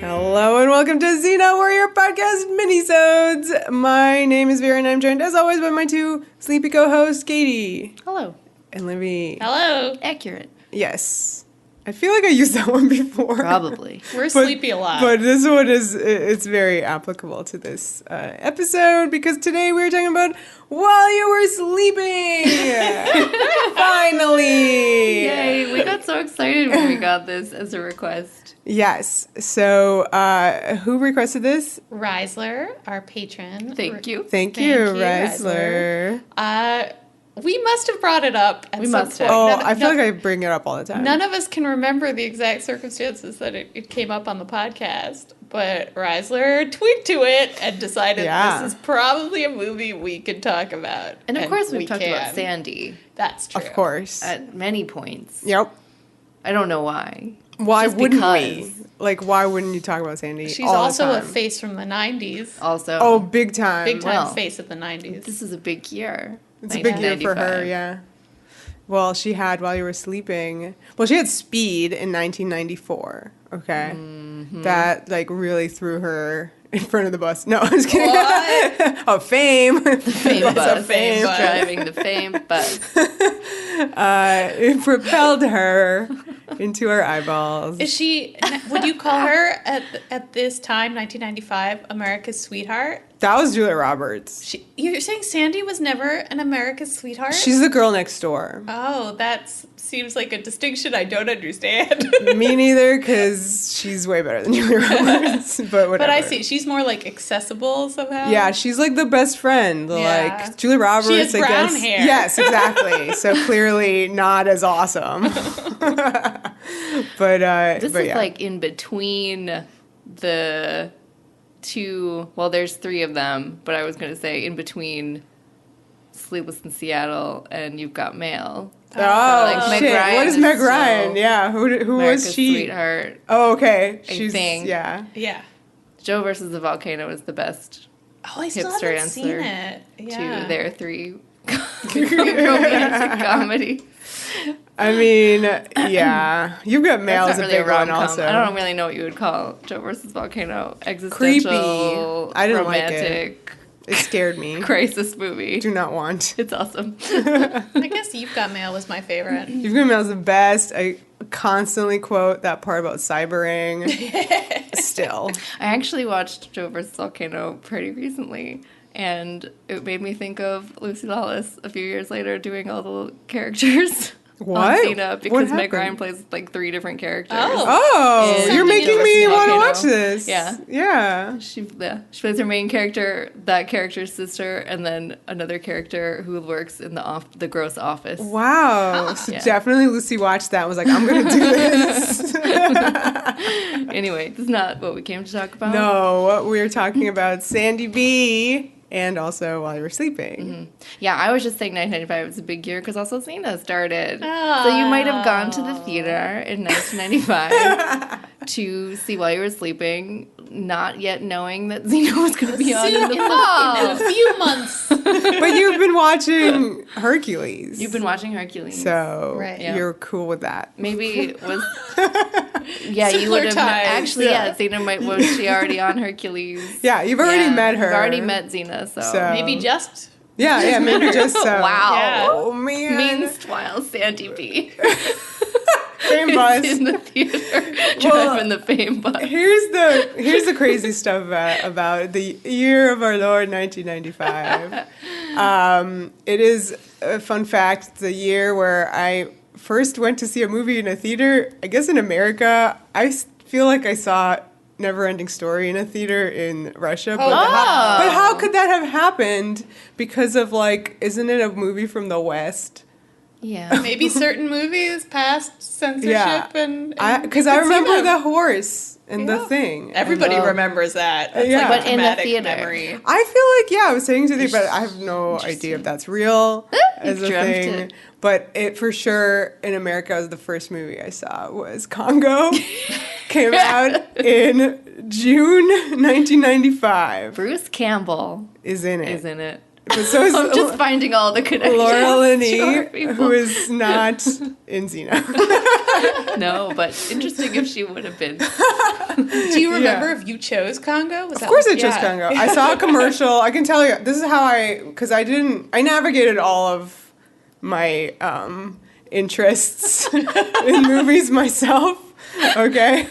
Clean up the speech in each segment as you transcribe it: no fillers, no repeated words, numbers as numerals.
Hello and welcome to Xena Warrior Podcast Minisodes. My name is Vera and I'm joined as always by my two sleepy co-hosts, Katie. Hello. And Livy. Hello. Accurate. Yes. I feel like I used that one before. Probably. We're sleepy a lot. But this one it's very applicable to this episode because today we're talking about while you were sleeping. Finally. Yay. We got so excited when we got this as a request. Yes. So who requested this? Reisler, our patron. Thank you. Thank you, Reisler. We must have brought it up at some point. Oh, I feel like I bring it up all the time. None of us can remember the exact circumstances that it came up on the podcast, but Reisler tweaked to it and decided this is probably a movie we could talk about. And of course we've talked about Sandy. That's true. Of course. At many points. Yep. I don't know why. Why Just wouldn't because. we? Like, why wouldn't you talk about Sandy She's all also the a time? face from the 90s. Also. Oh, big time. Big time Well, face of the 90s. This is a big year. It's a big year for her, 1995. yeah. Well, she had While You Were Sleeping. Well, she had Speed in 1994, okay? Mm-hmm. That, like, really threw her in front of the bus. No, I'm just kidding. What? Of Fame. The fame bus. Fame. Driving the fame bus. It propelled her into her eyeballs. Is she, would you call her at this time, 1995, America's sweetheart? That was Julia Roberts. You're saying Sandy was never an America's sweetheart? She's the girl next door. Oh, that seems like a distinction I don't understand. Me neither, because she's way better than Julia Roberts. But whatever. But I see. She's more, like, accessible somehow. Yeah, she's like the best friend. Yeah. Like Julia Roberts. She has I brown guess. hair. Yes, exactly. So clearly not as awesome. But This but is yeah. like in between the two, well, there's three of them, but I was going to say in between Sleepless in Seattle and You've Got Mail. Oh, like Meg shit. Ryan What is is Meg still Ryan? Yeah, who America's was she? Sweetheart. Oh, okay. I She's think. yeah. Yeah. Joe versus the Volcano is the best Oh, I still hipster haven't seen answer it. Yeah. to their three romantic comedy. I mean, yeah. You've Got Mail That's is not a really big one rom-com. also. I don't really know what you would call Joe versus Volcano. Existential, Creepy. I didn't like it. romantic, It scared me. crisis movie. Do not want. It's awesome. I guess You've Got Mail was my favorite. You've Got Mail is the best. I constantly quote that part about cybering. Still. I actually watched Joe vs. Volcano pretty recently, and it made me think of Lucy Lawless a few years later doing all the characters What? on Xena What because Meg happened? Ryan plays like three different characters. Oh, in you're making Joe me versus want to Volcano. watch this. Yeah. Yeah. She plays her main character, that character's sister, and then another character who works in the gross office. Wow. So Yeah. definitely Lucy watched that and was like, I'm going to do this. Anyway, this is not what we came to talk about. No, we're talking about Sandy B and also While You Were Sleeping. Mm-hmm. Yeah, I was just saying 1995 was a big year because also Xena started. So you might have gone to the theater in 1995 to see While You Were Sleeping, not yet knowing that Xena was going to be on in the fall. In a few months. But you've been watching Hercules. You've been watching Hercules. So Right. Yeah. you're cool with that. Maybe it was... Yeah, you Similar would have... times. Actually, yeah, Xena was she already on Hercules? Yeah, you've already met her. You've already met Xena, so... Maybe just. Yeah, maybe just so. Wow. Yeah. Oh, man. Meanwhile, Sandy B. Fame bus. in the theater driving the fame bus. Here's the crazy stuff about the year of our Lord 1995. It is a fun fact, the year where I first went to see a movie in a theater. I guess in America, I feel like I saw Neverending Story in a theater in Russia. But how could that have happened? Because of isn't it a movie from the West? Yeah. Maybe certain movies passed censorship and because I remember the horse and the thing. Everybody And, remembers that. That's yeah. like But a in the traumatic theater. memory. I feel like, I was saying to you, but I have no idea if that's real as a dreamt thing. it. But it for sure in America was the first movie I saw was Congo. Came out in June 1995. Bruce Campbell Is in it. is in it. But so is I'm just finding all the connections. Laura Linney, Sure, people. who is not in Xena. No, but interesting if she would have been. Do you remember if you chose Congo? Of course I chose Congo. I saw a commercial. I can tell you, this is how because I navigated all of my interests in movies myself. Okay.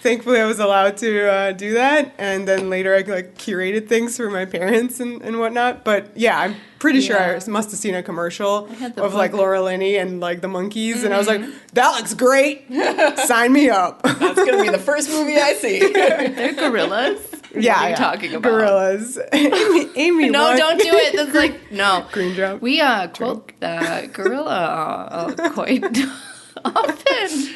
Thankfully, I was allowed to do that. And then later I curated things for my parents and whatnot. But yeah, I'm pretty sure I must have seen a commercial of Laura Linney and the monkeys. And I was like, that looks great. Sign me up. That's going to be the first movie I see. They're gorillas. What are you talking about? Gorillas. Amy no, don't do it. That's no. Green drop. We quote gorilla quite often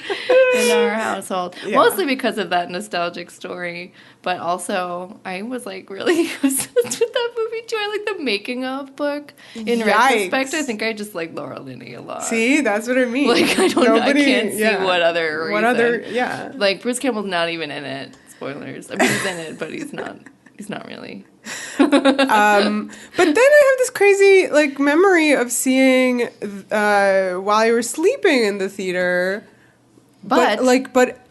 in our household. Yeah. Mostly because of that nostalgic story. But also, I was really obsessed with that movie too. I like the making of book. In retrospect, I think I just like Laura Linney a lot. See, that's what I mean. I can't see what other reason. What other, Bruce Campbell's not even in it. Spoilers. I mean, he's in it, but he's not really. But then I have this crazy memory of seeing While You Were Sleeping in the theater, but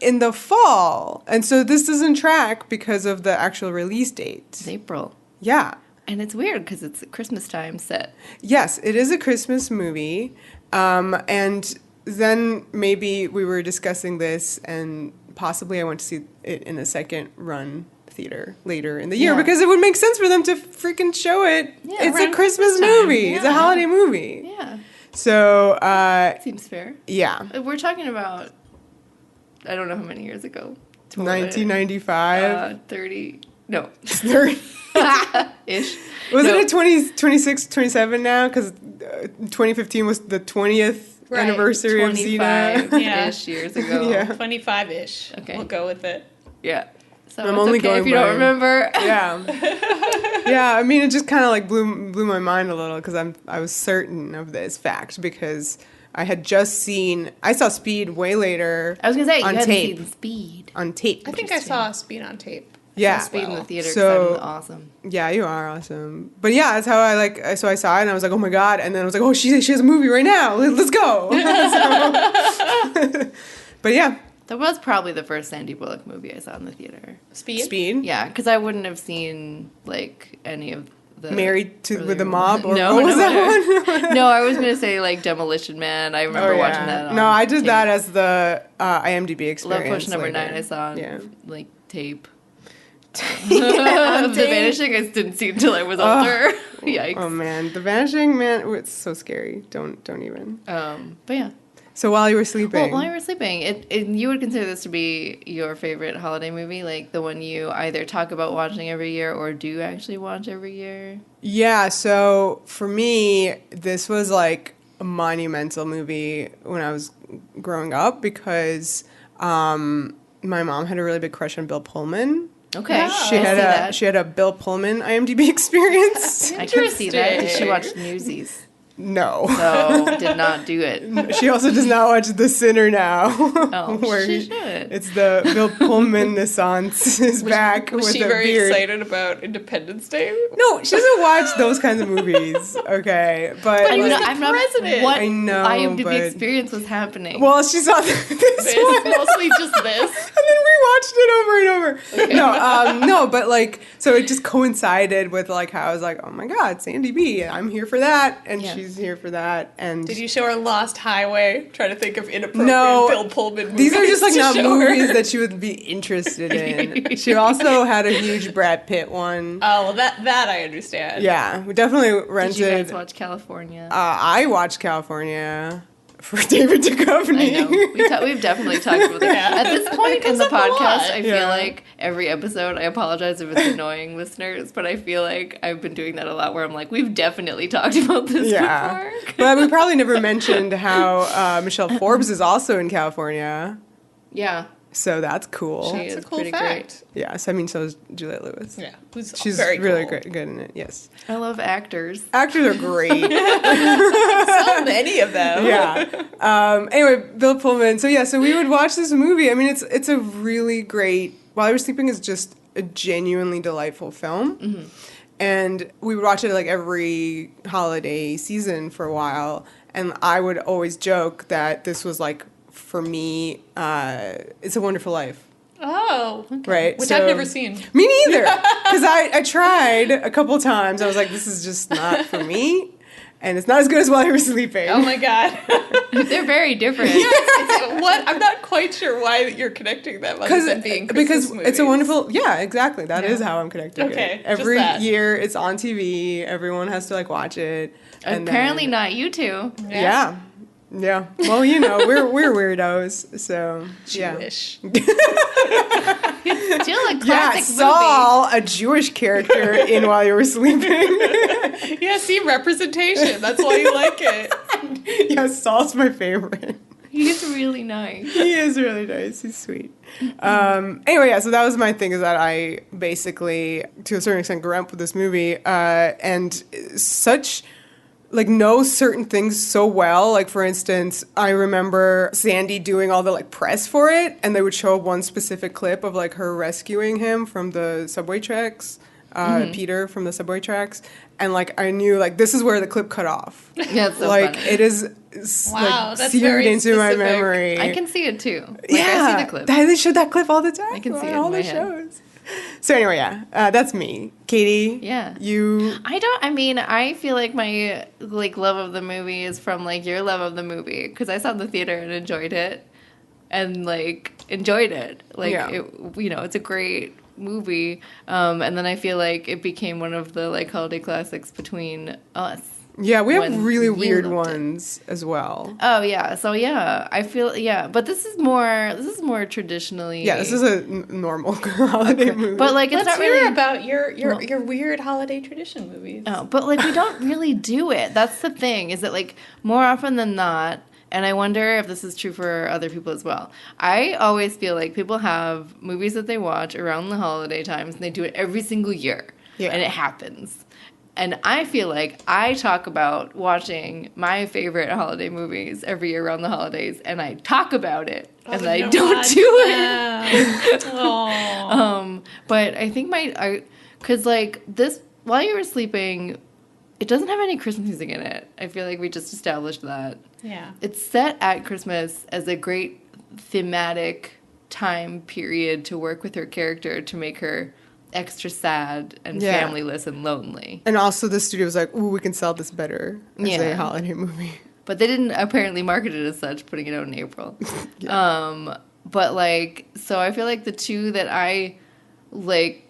in the fall, and so this doesn't track because of the actual release date. It's April. Yeah, and it's weird because it's a Christmas time set. Yes, it is a Christmas movie, and then maybe we were discussing this, and possibly I went to see it in a second run theater later in the year because it would make sense for them to freaking show it. Yeah, it's a Christmas movie. Yeah. It's a holiday movie. Yeah. So seems fair. Yeah. We're talking about I don't know how many years ago. 1995. 30. No. 30 ish. Wasn't it 26, 27 now? Because 2015 was the 20th anniversary of Xena. 25-ish years ago. Yeah. 25-ish. Okay. We'll go with it. Yeah. So I'm only going if you don't remember. Yeah. Yeah, I mean, it just kind of blew my mind a little because I was certain of this fact because I had just I saw Speed way later. I was going to say, on you hadn't tape. seen Speed. On tape. I think I saw Speed on tape. Yeah. Speed in the theater so I'm awesome. Yeah, you are awesome. But yeah, that's how so I saw it and I was like, oh my God. And then I was like, oh, she has a movie right now. Let's go. But yeah. That was probably the first Sandra Bullock movie I saw in the theater. Speed? Yeah, because I wouldn't have seen any of the Married with the Mob or no, what was that one? No, I was going to say Demolition Man. I remember watching that on I did tape. that as the IMDb experience. Love Push number later. 9 I saw on tape. The Vanishing I didn't see until I was older. Yikes. Oh man, The Vanishing, man, it's so scary. Don't even. But yeah. So While You Were Sleeping. Well, While You Were Sleeping, you would consider this to be your favorite holiday movie, the one you either talk about watching every year or do actually watch every year? Yeah, so for me, this was a monumental movie when I was growing up because my mom had a really big crush on Bill Pullman. Okay, she had a Bill Pullman IMDb experience. I can see that. Did she watch Newsies? No. So did not do it. She also does not watch The Sinner now. Oh, where she should. It's the Bill Pullman Naissance is back with a beard. Was she very excited about Independence Day? No, she doesn't watch those kinds of movies. Okay, but he was the president. What I know, IMDb experience was happening? Well, she saw this one. Mostly just this. And then we watched it over and over. Okay. No, but so it just coincided with how I was like, oh my God, Sandy B, I'm here for that, and she's here for that. And did you show her Lost Highway? Trying to think of inappropriate Bill Pullman movies. These are just not movies that she would be interested in. She also had a huge Brad Pitt one. Oh, well, that I understand. Yeah, we definitely rented. Did you guys watch California? I watched California for David Duchovny. I know. We've definitely talked about that. At this point in the podcast, I feel like every episode, I apologize if it's annoying listeners, but I feel like I've been doing that a lot where I'm like, we've definitely talked about this before. But we probably never mentioned how Michelle Forbes is also in California. Yeah. So that's cool. She is a cool pretty fact. great. Yeah, so so is Juliette Lewis. Yeah, she's very really cool. good in it. Yes, I love actors. Actors are great. So many of them. Yeah. Anyway, Bill Pullman. So we would watch this movie. I mean, it's a really great. While I Was Sleeping is just a genuinely delightful film. Mm-hmm. And we would watch it like every holiday season for a while. And I would always joke that this was like, for me, It's a Wonderful Life. Oh, okay. Right. Which I've never seen. Me neither. Because I tried a couple times. I was like, this is just not for me. And it's not as good as While You Were Sleeping. Oh my God. They're very different. What? I'm not quite sure why you're connecting them other than being Christmas movies. It's a wonderful, yeah, exactly. That is how I'm connecting Okay, it. Every just that. year it's on TV. Everyone has to like watch it. And Apparently then, not you two. Yeah. Yeah. Well, you know, we're weirdos, so yeah. Jewish. It's still a Yeah, classic Saul, a Jewish character in While You Were Sleeping. Yeah, see, representation. That's why you like it. Yeah, Saul's my favorite. movie. He's really nice. He is really nice. He's sweet. Anyway, yeah, so that was my thing, is that I basically, to a certain extent, grew up with this movie, and such, like, know certain things so well. Like, for instance, I remember Sandy doing all the, like, press for it, and they would show one specific clip of, like, her rescuing him from the subway tracks, Peter from the subway tracks, and, like, I knew, like, this is where the clip cut off. Yeah, it's so Like, funny. it is, Wow, like, that's seared very into my specific. memory. I can see it too. Like, Yeah, I see the clip. They showed that clip all the time. I can see on it in all my the head. shows. So anyway, yeah, that's me, Katie. Yeah. You. I feel like my, like, love of the movie is from, like, your love of the movie. Because I saw it in the theater and enjoyed it. And, like, enjoyed it. Like, Yeah. it, you know, it's a great movie. And then I feel like it became one of the, like, holiday classics between us. Yeah, we have when really you weird loved it. ones as well. Oh, yeah. So, yeah, I feel, yeah. But this is more traditionally. Yeah, this is a normal holiday movie. But, like, it's Let's not hear really. about your weird holiday tradition movies. Oh, but, like, we don't really do it. That's the thing, is that, like, more often than not, and I wonder if this is true for other people as well, I always feel like people have movies that they watch around the holiday times, and they do it every single year. Yeah. And it happens. And I feel like I talk about watching my favorite holiday movies every year around the holidays, and I talk about it, and I don't do it. Oh. But I think because, like, this, While You Were Sleeping, it doesn't have any Christmas music in it. I feel like we just established that. Yeah. It's set at Christmas as a great thematic time period to work with her character to make her extra sad and Yeah. familyless and lonely. And also the studio was like, ooh, we can sell this better as Yeah. a holiday movie. But they didn't apparently market it as such, putting it out in April. Yeah. But, like, so I feel like the two that I like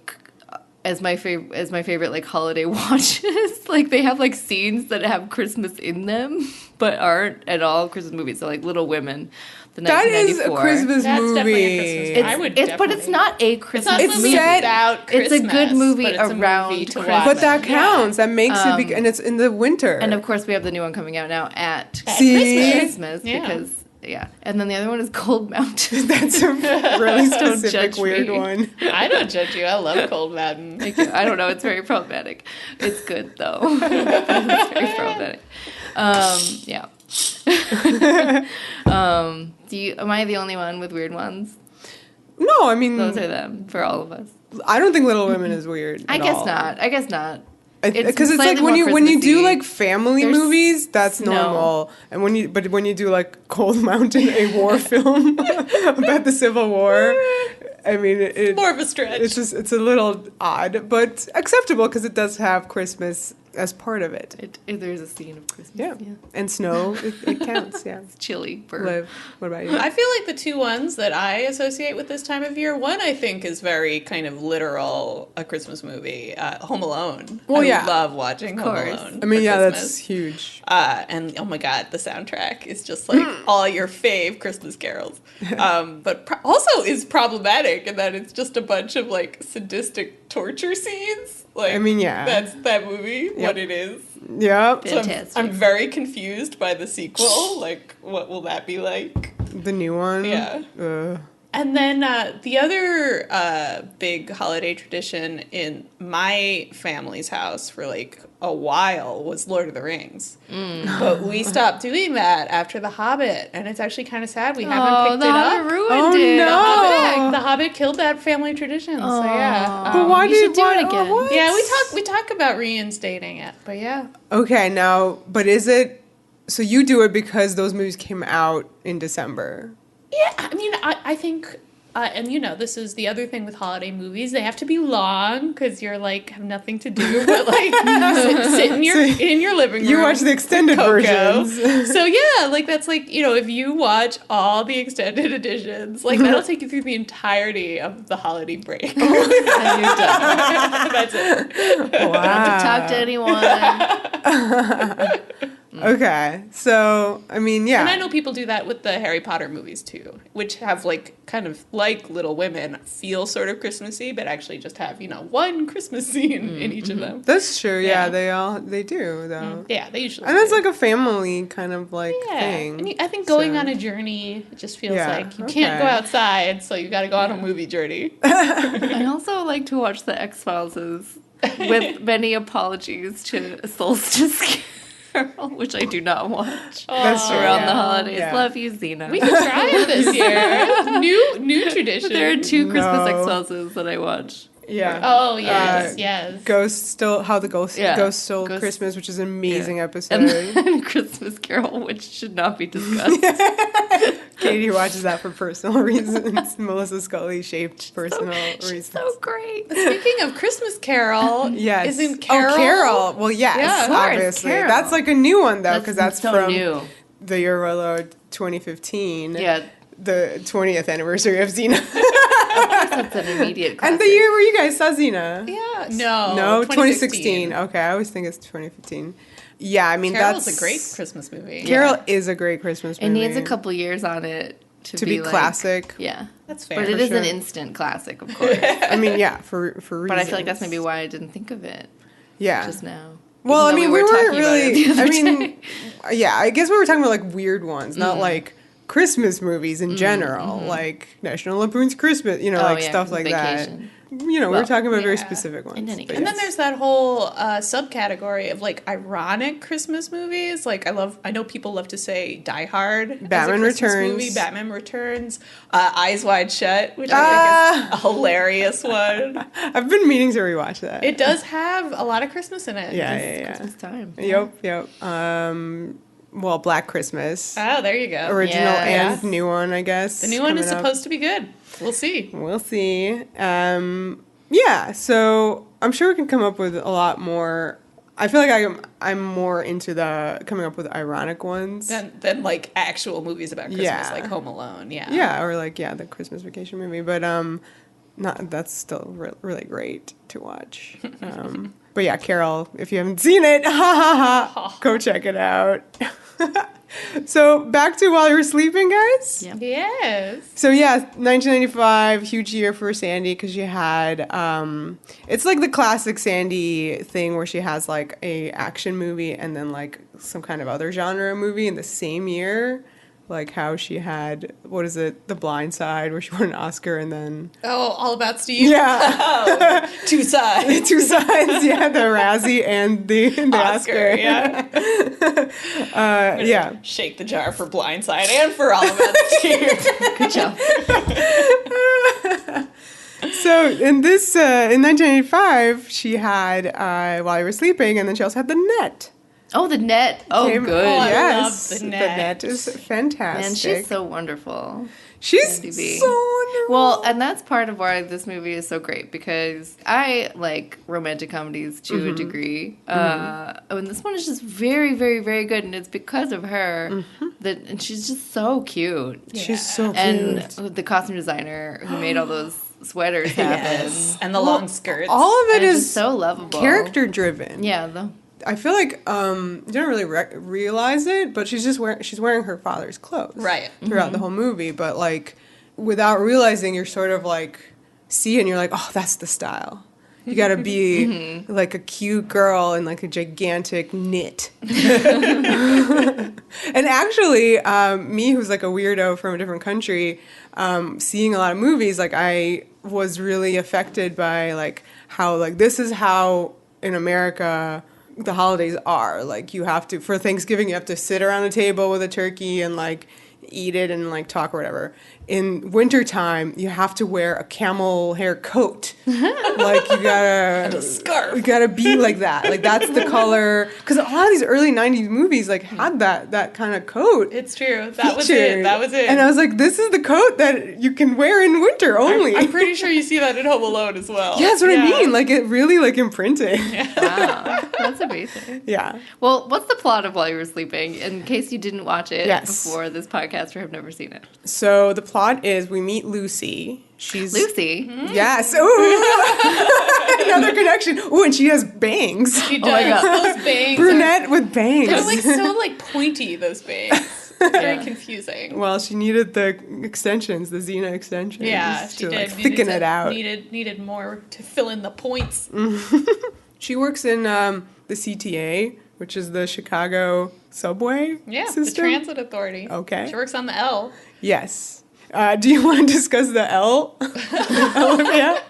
as my favorite like holiday watches, like, they have, like, scenes that have Christmas in them but aren't at all Christmas movies. So, like, Little Women, the That is a 1994. Christmas That's movie. definitely a Christmas movie. I would But it's definitely- not a It's Christmas not It's something movie. set- about It's Christmas. a good movie but it's a around movie to Christmas. watch. But that counts. That makes it, and it's in the winter. And of course, we have the new one coming out now at See? Christmas Yeah. because, yeah. And then the other one is Cold Mountain. That's a really Don't specific judge weird me. one. I don't judge you. I love Cold Mountain. Thank you. I don't know. It's very problematic. It's good though. It's very problematic. Yeah. Am I the only one with weird ones? No, I mean, Those are them for all of us. I don't think Little Women is weird. I at guess all. not. I guess not. Because it's slightly like more when you do Christmassy. like family There's movies, that's snow. normal. And when you do like Cold Mountain, a war film about the Civil War, I mean, it More of a stretch. it's a little odd, but acceptable because it does have Christmas as part of it. There's a scene of Christmas. Yeah, and snow, it counts. Yeah. It's chilly. Liv, what about you? I feel like the two ones that I associate with this time of year, one I think is very kind of literal a Christmas movie, Home Alone. Well, I yeah. love watching Home course. Alone. I mean, for yeah, Christmas. that's huge. And oh my god, the soundtrack is just like all your fave Christmas carols. But also is problematic in that it's just a bunch of like sadistic torture scenes. Like, I mean, yeah. that's that movie, what it is. Yep, So Fantastic. I'm very confused by the sequel. Like, what will that be like? the new one. Yeah. And then the other big holiday tradition in my family's house for like a while was Lord of the Rings. But we stopped doing that after The Hobbit, and it's actually kind of sad we haven't picked the it Hobbit up. ruined it. no. The Hobbit killed that family tradition. So yeah. But why you did should do it again. what? Yeah, we talk about reinstating it, but yeah. Okay, now, but is it, so you do it because those movies came out in December? Yeah, I mean, I think, and you know, this is the other thing with holiday movies. They have to be long because you're like, have nothing to do but like sit in your living room. You watch the extended Cocoa. versions. So yeah, like that's like, you know, if you watch all the extended editions, like that'll take you through the entirety of the holiday break. And you're done. That's it. Don't talk to anyone. Okay, so, I mean, yeah. And I know people do that with the Harry Potter movies too, which have like kind of like Little Women, feel sort of Christmassy, but actually just have, you know, one Christmas scene in each of them. That's true, yeah, Yeah. they do, though. Yeah, they usually And that's do. like a family kind of like thing. And I think going So- on a journey, it just feels Yeah, like you can't okay. go outside, so you got to go on a movie journey. I also like to watch the X-Files with many apologies to Solstice Carol, which I do not watch That's true, around yeah. the holidays. Yeah. Love you, Xena. We could try it this year. New tradition. There are 2 Christmas No. X-Files that I watch. Yeah. Oh yes, Uh, yes. Ghost Stole, How the Ghost Stole Ghost- Christmas, which is an amazing episode. And then Christmas Carol, which should not be discussed. Katie watches that for personal reasons. Melissa Scully shaped personal She's reasons. so great. Speaking of Christmas Carol, Yes. isn't Carol? Oh, Carol. Well, yes, Yeah, of course, obviously. Carol. That's like a new one, though, because that's so from new. the year of our Lord 2015. Yeah, The 20th anniversary of Xena. that's an immediate And classic. the year where you guys saw Xena. Yeah. No. No, 2016. Okay, I always think it's 2015. Yeah, I mean, Carol's that's a great Christmas movie. Carol is a great Christmas It movie. needs a couple years on it to be be like, classic. Yeah, That's fair. but it For is an sure. instant classic, of course. I mean, yeah, for reasons. But I feel like that's maybe why I didn't think of it yeah. just now. Well, I Even though mean, we we were weren't talking about it really. the I other mean, yeah, I guess we were talking about like weird ones, not like Christmas movies in general, like National Lampoon's Christmas, you know, like yeah, stuff like Vacation. that. You know, we were talking about very yeah. specific ones. In any but case. And then yes. there's that whole subcategory of like ironic Christmas movies. Like I know people love to say Die Hard, as a Batman Christmas Returns. movie, Batman Returns, Eyes Wide Shut, which I think is a hilarious one. I've been meaning to rewatch that. It does have a lot of Christmas in it. yeah. Christmas time. Yep. Well, Black Christmas. Oh, there you go. Original Yeah. and new one, I guess. The new one is coming up. supposed to be good. We'll see. We'll see. Yeah, so I'm sure we can come up with a lot more. I feel like I'm more into the coming up with ironic ones. Than like actual movies about Christmas, Yeah. like Home Alone. Yeah. Yeah, or like the Christmas Vacation movie, but not that's still really great to watch. But yeah, Carol, if you haven't seen it, go check it out. So back to While You Were Sleeping, guys. Yeah. Yes. So yeah, 1995, huge year for Sandy because she had, it's like the classic Sandy thing where she has like a action movie and then like some kind of other genre movie in the same year. Like how she had, what is it, The Blind Side, where she won an Oscar and then... Oh, All About Steve? Yeah. Oh, two sides. Two sides, yeah, the Razzie and the Oscar. Yeah. Yeah. Shake the jar for Blindside and for All About Steve. Good job. So in this, in 1985, she had While You Were Sleeping, and then she also had The Net. Oh, The Net. Oh, Came- good. I yes, love The The Net. Net is fantastic. Man, she's so wonderful. She's Sandy B. so wonderful. Well, and that's part of why this movie is so great because I like romantic comedies to a degree. And this one is just very, very, very good, and it's because of her that, and she's just so cute. She's so cute. And the costume designer who made all those sweaters happen. Yes. And the long skirts. all of it And it's is just so lovable. character driven. Yeah, I feel like you don't really realize it, but she's wearing her father's clothes Right. throughout the whole movie. But like without realizing, you're sort of like see it and you're like, oh, that's the style. You gotta be like a cute girl in like a gigantic knit. And actually, me who's like a weirdo from a different country, seeing a lot of movies, like I was really affected by like how like this is how in America the holidays are. Like you have to, for Thanksgiving, you have to sit around a table with a turkey and like eat it and like talk or whatever. In wintertime, you have to wear a camel hair coat. Like you gotta And a scarf. You gotta be like that. Like that's the color. Because a lot of these early '90s movies like had that kind of coat. It's true. That was featured. it. That was it. And I was like, this is the coat that you can wear in winter only. I'm pretty sure you see that in Home Alone as well. Yeah, that's what I mean. Like it really like imprinting. Wow, that's amazing. Yeah. Well, what's the plot of While You Were Sleeping, in case you didn't watch it Yes. before this podcast or have never seen it? So the plot is we meet Lucy. She's Lucy. Yes. Ooh. Another connection. Ooh, and she has bangs. She does. Oh my God. Those bangs Brunette with bangs. They're like so like pointy, those bangs. Very confusing. Well, she needed the extensions, the Xena extensions. Yeah, she to did. like thicken it out. Needed more to fill in the points. She works in the CTA, which is the Chicago subway Yeah, system. the transit authority. Okay. She works on the L. Yes. Do you want to discuss the L? Olivia?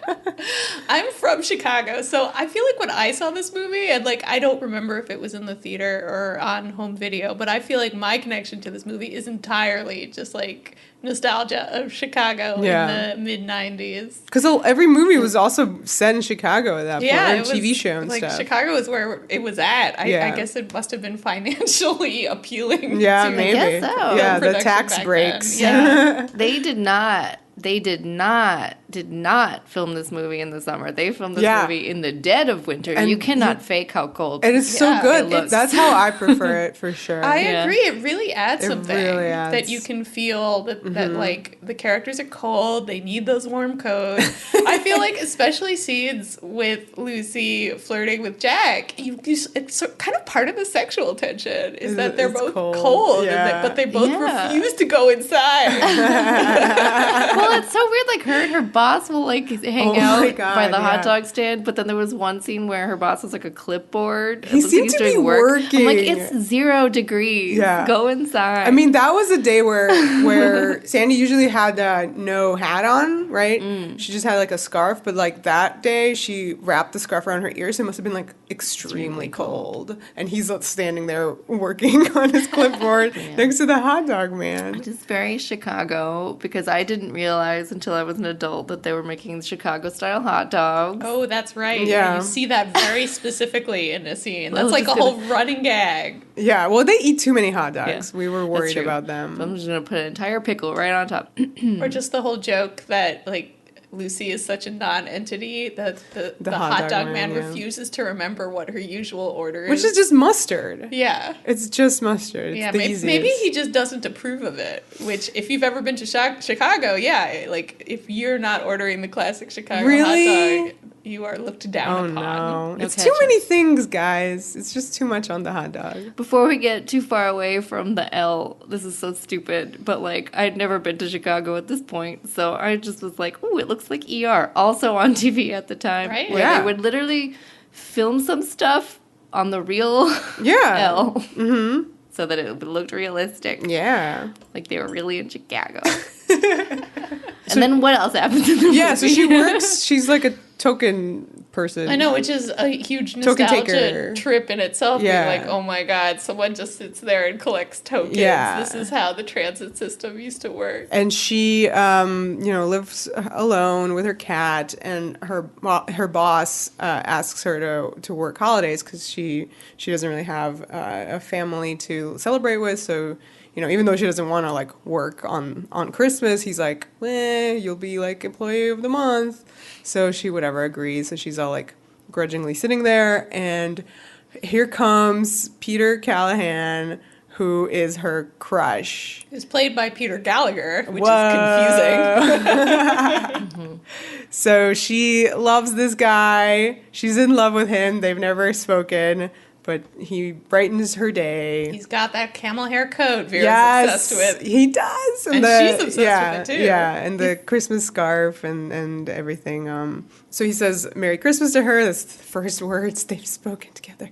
I'm from Chicago, so I feel like when I saw this movie, and like I don't remember if it was in the theater or on home video, but I feel like my connection to this movie is entirely just like nostalgia of Chicago in the mid '90s. Because every movie was also set in Chicago at that point, Yeah, or it was, TV show and like stuff. Chicago is where it was at. I Yeah. guess it must have been financially appealing. Yeah, to maybe. guess so. Yeah, the production tax back breaks. then. Yeah. They did not film this movie in the summer. They filmed this Yeah. movie in the dead of winter. And you cannot fake how cold. And it's so Yeah, good. it looks. That's how I prefer it for sure. I Yeah. agree. It really adds It something really adds. that you can feel that like the characters are cold. They need those warm coats. I feel like especially scenes with Lucy flirting with Jack, it's kind of part of the sexual tension is that they're It's both cold. cold, Yeah. but they both Yeah. refuse to go inside. Well, it's so weird. Like her and her boss will like hang Oh my out God, by the yeah. hot dog stand, but then there was one scene where her boss was like a clipboard. He It looks like seemed he's to doing be I'm like, working. it's 0 degrees. Yeah. Go inside. I mean, that was a day where Sandy usually had no hat on, right? She just had like a scarf, but like that day she wrapped the scarf around her ears. So it must have been like extremely cold. And he's standing there working on his clipboard next to the hot dog man. Which is very Chicago because I didn't realize until I was an adult that they were making Chicago style hot dogs. Oh, that's right. Yeah. You see that very specifically in a scene. That's was like a just whole running gag. Yeah, well, they eat too many hot dogs. Yeah, We were that's worried true. about So them. I'm just gonna put an entire pickle right on top. Or just the whole joke that like Lucy is such a non-entity that the hot dog man yeah. refuses to remember what her usual order is. Which is just mustard. yeah. It's just mustard. It's Yeah, the maybe, easiest. maybe he just doesn't approve of it. Which, if you've ever been to Chicago, yeah, like if you're not ordering the classic Chicago Really? hot dog, you are looked Oh down upon. no. No It's too ketchup. many things, guys. It's just too much on the hot dog. Before we get too far away from the L, this is so stupid, but like I'd never been to Chicago at this point, so I just was like, "Ooh, it looks like ER." Also on TV at the time, Right? where Yeah. they would literally film some stuff on the real Yeah. L, so that it looked realistic, Yeah. like they were really in Chicago. And then what else happens in the Yeah, movie? so she works, she's like a token person. I know, which is a huge Token taker. nostalgia trip in itself. Yeah. Being like, oh my god, someone just sits there and collects tokens. Yeah. This is how the transit system used to work. And she, lives alone with her cat, and her boss asks her to work holidays because she doesn't really have a family to celebrate with. So, even though she doesn't want to like work on Christmas, he's like, you'll be like employee of the month. So she agrees. So she's all like grudgingly sitting there, and here comes Peter Callahan, who is her crush. It was played by Peter Gallagher, which Whoa. is confusing. So she loves this guy. She's in love with him. They've never spoken, but he brightens her day. He's got that camel hair coat Vera's obsessed with. He does. And she's obsessed with it, too. Yeah, and the Christmas scarf and everything. So he says, Merry Christmas to her. That's the first words they've spoken together.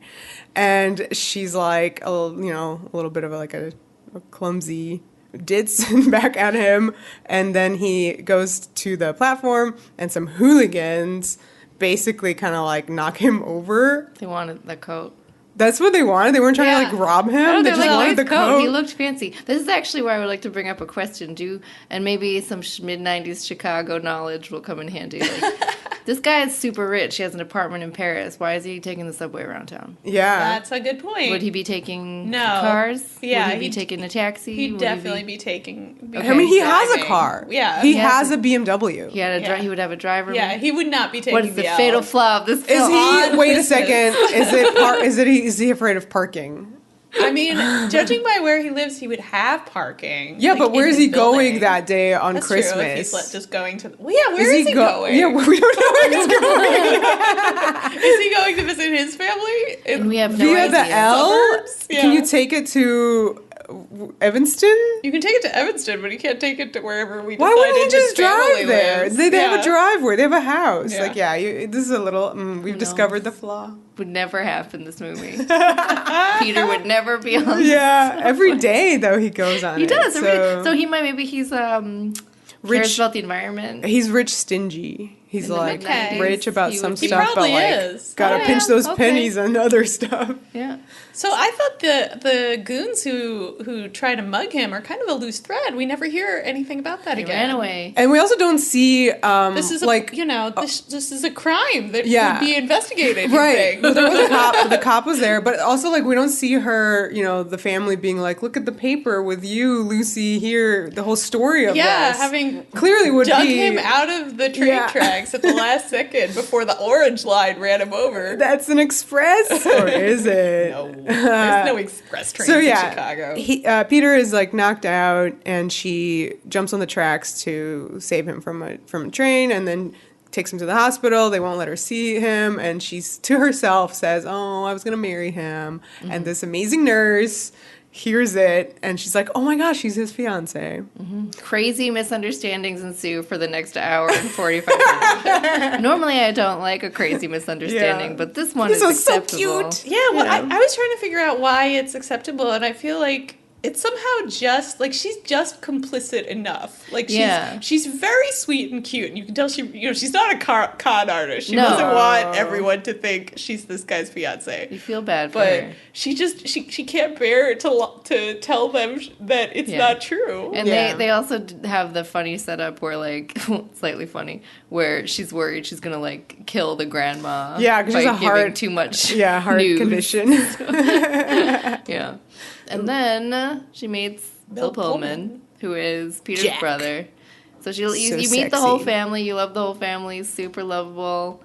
And she's like, a little bit of a clumsy ditz back at him. And then he goes to the platform, and some hooligans basically kind of like knock him over. They wanted the coat. That's what they wanted? They weren't trying to like rob him? They just wanted the coat? He looked fancy. This is actually where I would like to bring up a question, and maybe some mid-90s Chicago knowledge will come in handy. Like, this guy is super rich. He has an apartment in Paris. Why is he taking the subway around town? Yeah. That's a good point. Would he be taking cars? Yeah. Would he be taking a taxi? He'd definitely be taking... I mean, he has a car. Yeah. He has a BMW. He would have a driver. Yeah, he would not be taking What is the fatal flaw of this film? Wait a second. Is he afraid of parking? I mean, judging by where he lives, he would have parking. Yeah, but where is he going that day on That's Christmas? True, if he's just going to... Well, yeah, where is he going? Yeah, we don't know where he's going. Is he going to visit his family? And we have no Via idea. the L? Suburbs? Yeah. Can you take it to Evanston? You can take it to Evanston, but you can't take it to wherever we decided Why wouldn't he his just family drive there? lives. They have a driveway. They have a house. Yeah. This is a little... we've discovered the flaw. Would never happen in this movie. Peter would never be on. Yeah, every day though he goes on. He does. So So he might. Maybe he's cares about the environment. He's rich, stingy. He's like Okay. rich about He some would be. stuff, He but probably like is. gotta pinch those pennies on other stuff. Yeah. So I thought the goons who try to mug him are kind of a loose thread. We never hear anything about that He again. ran away. And we also don't see This is this is a crime that would be investigated. Right. Well, there was a cop. The cop was there, but also like we don't see her. The family being like, "Look at the paper with you, Lucy." Here, the whole story of this. having clearly would dug be him out of the train tracks at the last second before the orange line ran him over. That's an express, or is it? No, there's no express trains in Chicago. Peter is like knocked out, and she jumps on the tracks to save him from a train, and then takes him to the hospital. They won't let her see him, and she's to herself says, "Oh, I was gonna marry him," and this amazing nurse hears it, and she's like, "Oh my gosh, he's his fiance." Crazy misunderstandings ensue for the next hour and 45 minutes. Normally, I don't like a crazy misunderstanding, but this one is acceptable. So cute. Yeah, well, I was trying to figure out why it's acceptable, and I feel like it's somehow just like she's just complicit enough. Like she's very sweet and cute, and you can tell she's not a con artist. She doesn't want everyone to think she's this guy's fiance. You feel bad for but her. she just she can't bear to tell them that it's not true. And they also have the funny setup where like slightly funny where she's worried she's gonna like kill the grandma. Yeah, because she's a heart too much. heart news. condition. Yeah. And then she meets Bill Pullman, who is Peter's brother. So you meet the whole family. You love the whole family. Super lovable.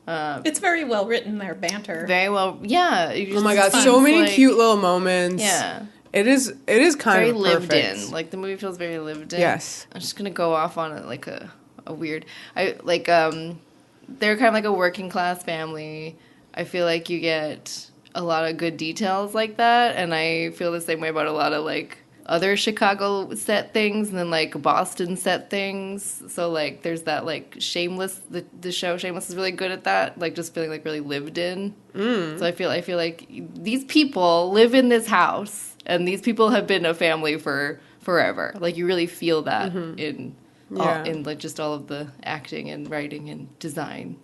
It's very well written, their banter. Very well. Yeah. Oh my god, so many cute little moments. Yeah. It is kind very of lived perfect. in. Like the movie feels very lived in. Yes. I'm just gonna go off on it like a weird. They're kind of like a working class family. I feel like you get a lot of good details like that, and I feel the same way about a lot of like other Chicago set things and then like Boston set things. So like there's that like Shameless, the show Shameless is really good at that, like just feeling like really lived in. So I feel like these people live in this house, and these people have been a family for forever. Like you really feel that in like just all of the acting and writing and design.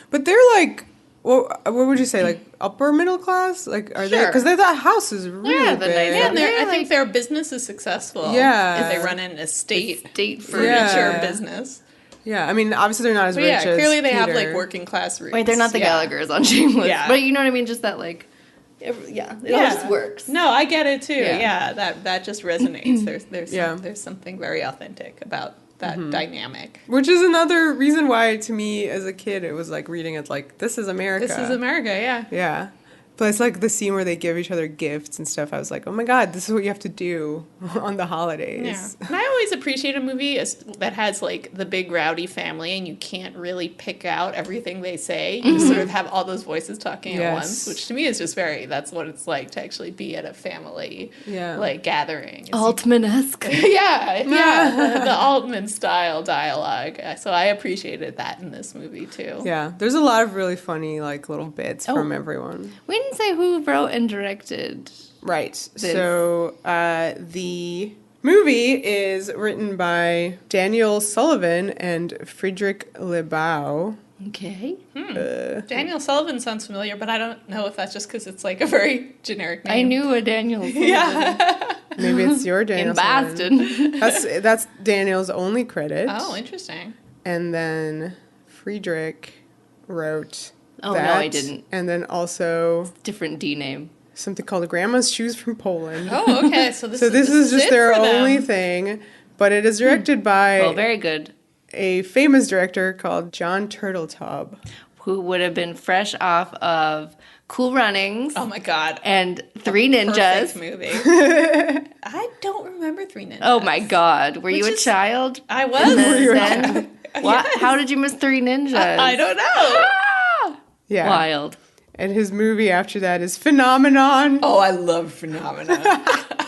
But they're like, what would you say, like upper middle class? Like, are they? Because that house is really big. Yeah, and I think their business is successful. Yeah, if they run an estate furniture business. Yeah, I mean, obviously they're not as rich as clearly they Peter. have like working class roots. Wait, they're not the Gallaghers on Shameless. Yeah. But you know what I mean? Just that like, it all just works. No, I get it too. Yeah, that just resonates. There's something very authentic about that dynamic. Which is another reason why, to me, as a kid, it was like reading it like, this is America. This is America, yeah. Yeah. Plus, like, the scene where they give each other gifts and stuff, I was like, oh my God, this is what you have to do on the holidays. Yeah. And I always appreciate a movie that has, like, the big rowdy family and you can't really pick out everything they say. You sort of have all those voices talking at once, which to me is just that's what it's like to actually be at a family, like, gathering. Altman-esque. The Altman-style dialogue. So I appreciated that in this movie, too. Yeah, there's a lot of really funny, like, little bits from everyone. We didn't say who wrote and directed. Right. So the movie is written by Daniel Sullivan and Friedrich Lebau. Okay. Daniel Sullivan sounds familiar, but I don't know if that's just because it's like a very generic name. I knew a Daniel Sullivan. Yeah. Maybe it's your Daniel In Boston. That's Daniel's only credit. Oh, interesting. And then Friedrich wrote Oh, that. no, I didn't. And then also Different D name. something called Grandma's Shoes from Poland. Oh, okay. So this is just it their for them. only thing. But it is directed by Well, very good. a famous director called John Turteltaub. Who would have been fresh off of Cool Runnings. Oh my God. And Three Ninjas. Perfect movie. I don't remember Three Ninjas. Oh my God. Were you a child? I was. Then, what? Yes. How did you miss Three Ninjas? I don't know. Yeah. Wild. And his movie after that is Phenomenon. Oh, I love Phenomena.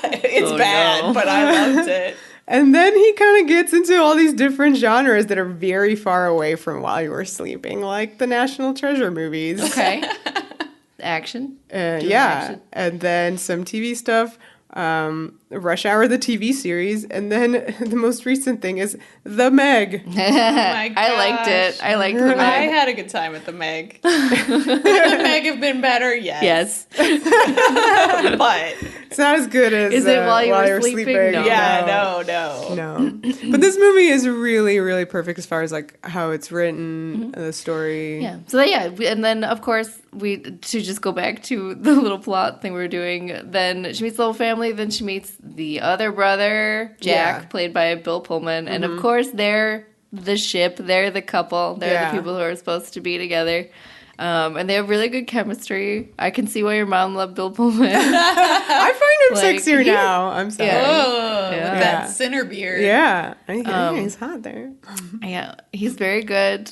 It's bad, but I loved it. And then he kind of gets into all these different genres that are very far away from While You Were Sleeping, like the National Treasure movies. Okay. Action. Yeah. And then some TV stuff. Rush Hour, the TV series. And then the most recent thing is The Meg. Oh my gosh. I liked it. I liked The Meg. I had a good time with The Meg. Could The Meg have been better? Yes. But It's not as good as Is it While You Were Were Sleeping? No. yeah, no. No. But this movie is really, really perfect as far as like how it's written, the story. Yeah. So and then of course to just go back to the little plot thing we were doing. Then she meets the whole family. Then she meets the other brother, Jack, played by Bill Pullman, and of course they're the ship. They're the couple. They're the people who are supposed to be together. And they have really good chemistry. I can see why your mom loved Bill Pullman. I find him Like, sexier now. I'm sorry. Yeah. Oh, Yeah. with that Sinner beard. Yeah. He's hot there. Yeah, he's very good.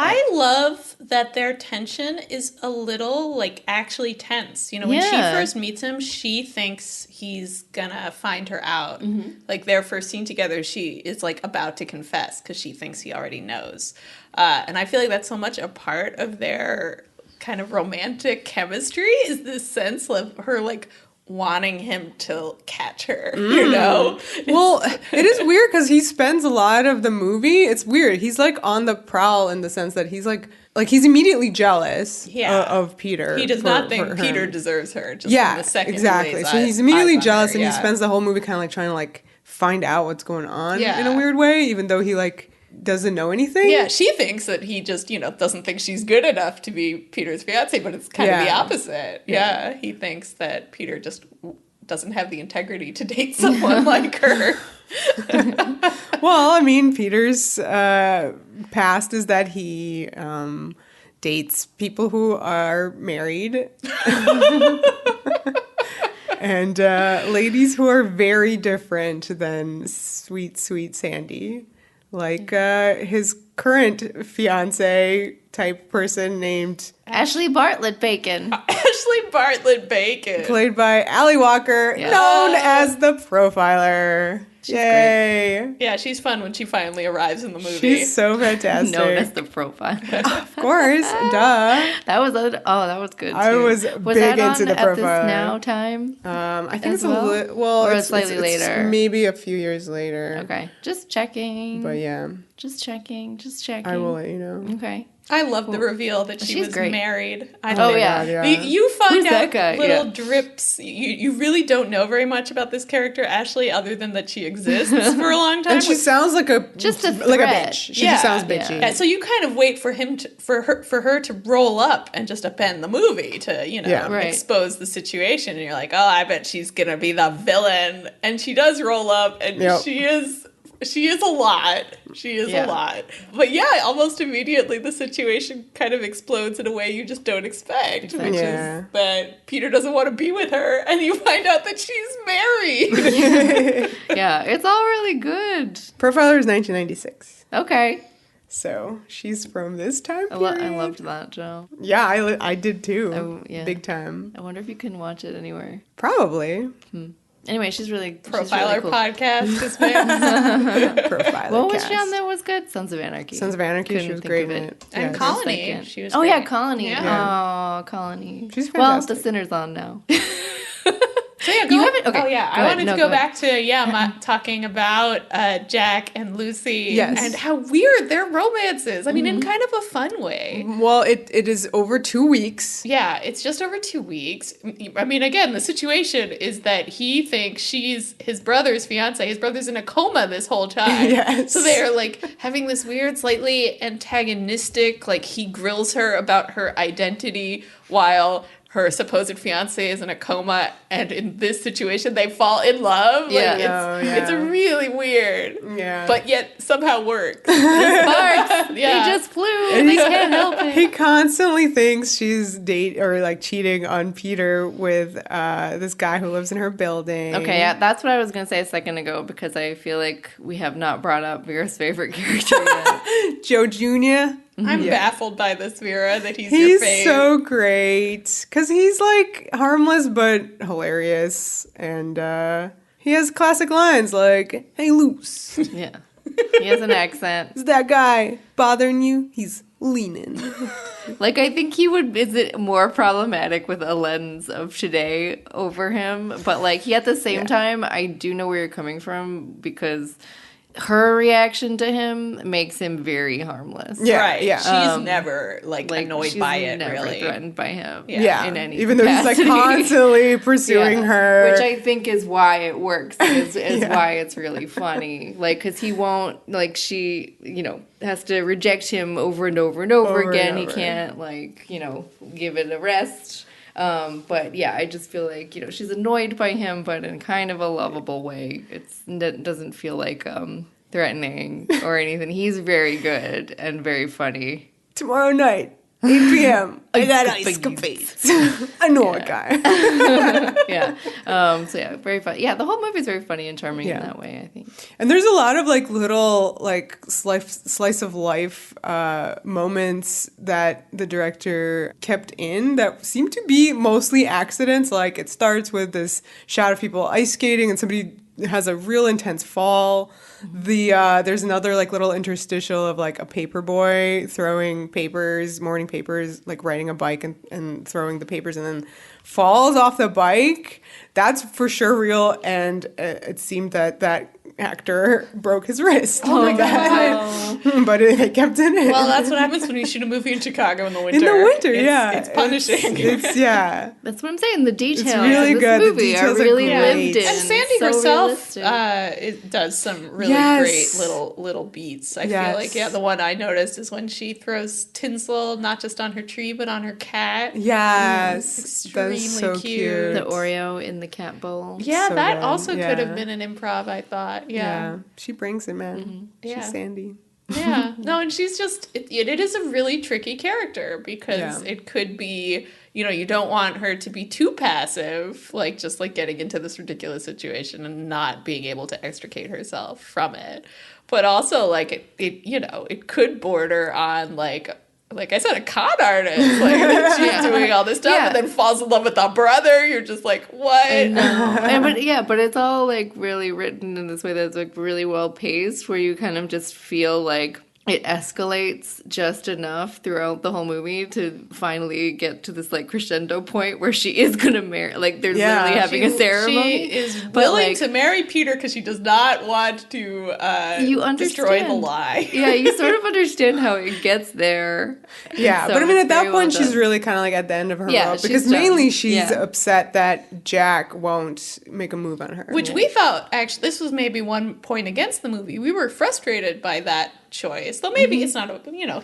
I love that their tension is a little, like, actually tense. You know, when she first meets him, she thinks he's gonna find her out. Like, their first scene together, she is, like, about to confess because she thinks he already knows. And I feel like that's so much a part of their kind of romantic chemistry is this sense of her, like, wanting him to catch her, you know? Well, it is weird because he spends a lot of the movie. It's weird. He's like on the prowl in the sense that he's like he's immediately jealous of Peter. He does not think Peter deserves her. Just Yeah, from the second exactly. So he's immediately jealous, and he spends the whole movie kind of like trying to like find out what's going on in a weird way, even though he like doesn't know anything. Yeah, she thinks that he just, you know, doesn't think she's good enough to be Peter's fiance, but it's kind of the opposite. Yeah, he thinks that Peter just doesn't have the integrity to date someone like her. Well, I mean, Peter's past is that he dates people who are married. And ladies who are very different than sweet, sweet Sandy. Like his current fiance type person named Ashley Bartlett Bacon. Ashley Bartlett Bacon. played by Ally Walker, known as the Profiler. Yay. Yeah, she's fun when she finally arrives in the movie. She's so fantastic. Known as the profile. Of course, duh. That was good too. I was that big on into the at this Profiler. now time? I think As it's well? Or it's slightly later? Maybe a few years later. Okay, just checking. But yeah, Just checking. I will let you know. Okay. I love the reveal that she She's was great. married. Oh yeah. Yeah. You find Who's out that guy? little Yeah. drips. You really don't know very much about this character, Ashley, other than that she exists for a long time. And she sounds like a Just a like a threat. bitch. She just sounds bitchy. Yeah, so you kind of wait for him for her to roll up and just append the movie to Right. expose the situation, and you're like, oh, I bet she's gonna be the villain, and she does roll up, and she is She is a lot. She is a lot. But yeah, almost immediately the situation kind of explodes in a way you just don't expect, which is that Peter doesn't want to be with her, and you find out that she's married. Yeah, it's all really good. Profiler is 1996. Okay. So she's from this time I period. loved that show. Yeah, I did too. Big time. I wonder if you can watch it anywhere. Probably. Anyway, she's really Profiler cool. podcast is back. Profiler What was cast. she on that was good? Sons of Anarchy. Sons of Anarchy, Couldn't she was think great of in it. it. And Yes. Colony. She was Oh, great. yeah, Colony. Yeah. Oh, Colony. She's Well, fantastic. The Sinner's on now. So yeah, You haven't- okay, Oh yeah, go I ahead. wanted No, to go go back to talking about Jack and Lucy. Yes. And how weird their romance is. I mean, in kind of a fun way. Well, it is over 2 weeks. Yeah, it's just over 2 weeks. I mean, again, the situation is that he thinks she's his brother's fiance. His brother's in a coma this whole time. Yes. So they are like having this weird, slightly antagonistic, like he grills her about her identity while her supposed fiance is in a coma, and in this situation they fall in love. Yeah. Like, Oh, it's yeah. really weird. Yeah. But yet somehow works. Sparks. Yeah. They just flew. They can't help it. He constantly thinks she's cheating on Peter with this guy who lives in her building. Okay, yeah, that's what I was going to say a second ago, because I feel like we have not brought up Vera's favorite character yet. Joe Jr. I'm baffled by this, Vera, that he's your He's fave. so great because he's like harmless but hilarious, and he has classic lines like "Hey, Luce, is Yeah. He has an accent. that guy bothering you? He's leaning." Like, I think he would visit more problematic with a lens of today over him. But, like, he at the same time, I do know where you're coming from, because her reaction to him makes him very harmless. Yeah, Right. yeah. She's never Like, annoyed she's by it, never really. threatened by him. Yeah, In any even though he's like capacity. constantly pursuing Yeah. her, Which I think is why it works, is why it's really funny. Like, because he won't, like, she, has to reject him over and over and over Over again. and He over. can't, like, give it a rest. But yeah, I just feel like, she's annoyed by him, but in kind of a lovable way. It doesn't feel like threatening or anything. He's very good and very funny. tomorrow night, 8 p.m. I got ice capades. I know a guy. Yeah. So yeah, very funny. Yeah, the whole movie's very funny and charming in that way, I think. And there's a lot of like little like slice of life moments that the director kept in that seem to be mostly accidents. Like it starts with this shot of people ice skating and somebody has a real intense fall. There's another like little interstitial of like a paper boy throwing papers, morning papers, like riding a bike and throwing the papers and then falls off the bike. That's for sure real, and it seemed that actor broke his wrist. Oh my God. But they kept it in. Well, that's what happens when you shoot a movie in Chicago in the winter. In the winter, It's punishing. It's yeah. That's what I'm saying. The details really of this good. The movie are details are really great. lived in. And Sandy so herself realistic. it does some really Yes. great little beats. I Yes. feel like, the one I noticed is when she throws tinsel not just on her tree but on her cat. Yes. Extremely That's so cute. cute. The Oreo in the cat bowl. Yeah, So that good. also could have Yeah. been an improv, I thought. Yeah. She brings it, man. Yeah. She's Sandy. Yeah. No, and she's just, it is a really tricky character because Yeah. it could be, you don't want her to be too passive, like just like getting into this ridiculous situation and not being able to extricate herself from it. But also like it could border on like I said, a con artist. Like she's doing all this stuff and then falls in love with the brother. You're just like, what? But it's all like really written in this way that's like really well paced, where you kind of just feel like it escalates just enough throughout the whole movie to finally get to this like crescendo point where she is gonna marry. Like they're literally having a ceremony. She is but, willing like, to marry Peter because she does not want to you destroy the understand. lie. Yeah, you sort of understand how it gets there. Yeah, So but I mean, it's at that very well point, she's done. really kind of like at the end of her Yeah, rope she's because done. mainly she's Yeah. upset that Jack won't make a move on her. Which we felt, actually, this was maybe one point against the movie. We were frustrated by that choice. Though maybe it's not,